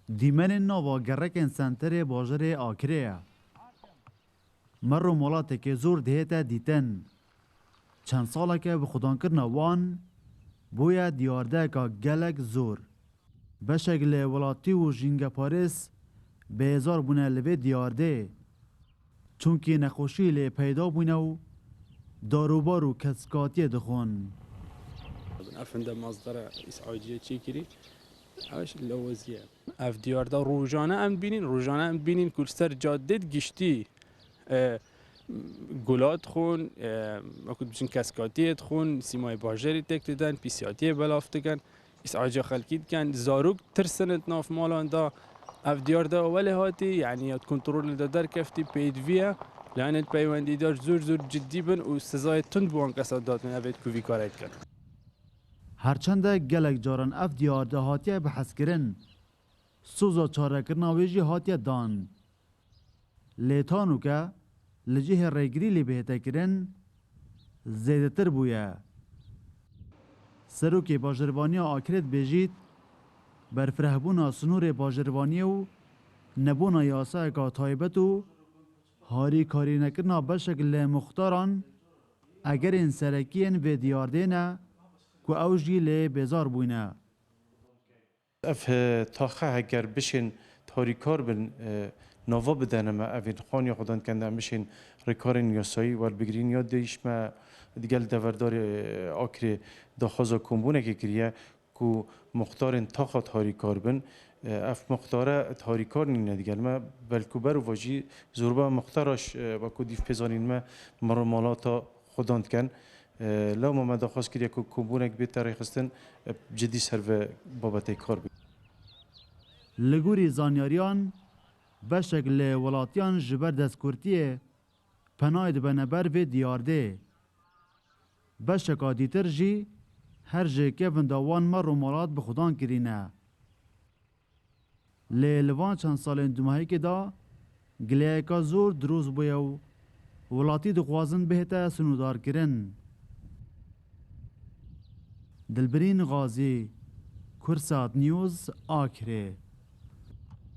دیمن ناوا گرکن سنتر باجر آکره مر و مولات که زور دهتا دیتن چند ساله که به خودان کرنا وان بویا دیارده که گلک زور بشکل ولاتی و جنگ پاریس بیزار بونه لوی دیارده چونکه نخوشی لی پیدا بونه و داروبار و کسکاتی دخون افنده مصدر اسعاجیه چی کری؟ اوش لوزیه اف دیارده روزانه ام بینین کلستر جاده گشتی گلات خون اکود بچن کسکاتیت خون سیمای باجری تک دیدن پیسیاتی بلافت کن اسعاجی خلکید کن زاروک ترسنت ناف مالان دا اف دیارده اولی هاتی یعنی ات کنترول دا در کفتی پید ویا لعنت پیوندی دار زور جدی بن و سزای تند بوان کسات داد من اوید کوی کارید کن هرچند گلک جاران اف دیارده هاتیه بحث کرن سوزا چاره کرنا ویجی هاتیه دان لیتانو که لجه ریگری لی بهتا کرن زیده تر بویا سروک باجروانی آکرت بیجید برفرهبونا سنور باجروانی و نبونا یاسا که تایبت و هاری کاری نکرنا بشکل مختاران اگر این سرکین و دیارده نه که اوجی لی بیزار بوینه اف تاخه اگر بشین تاریکار بن نوا بدن ما اوین خانی خودان کنده بشین رکارن یاسایی ور بگرین یا دیش ما دیگل دوردار آکر داخوزا کمبونه که کریه که مختارن تاخه تاریکار بن اف مختاره تاریکار نینه دیگل ما بلکو برو واجی زوربا مختارش با که دیف پیزانین ما مرمالاتا خوداند کن لو ما داخواست کریه که کمبونه که بیتر خستن جدی سر و بابتی کار بید لگوری زانیاریان بشکل ولاتیان جبر دستکورتیه پناید بنبر و دیارده بشکا دیتر جی هر جه که وندوان مر و مالات به خودان کرینه لوان چند سال دومهی که دا گلیه که زور دروز بویو ولاتی دخوازن بهتا سنودار کرن دلبرین غازی کرسات نیوز آکره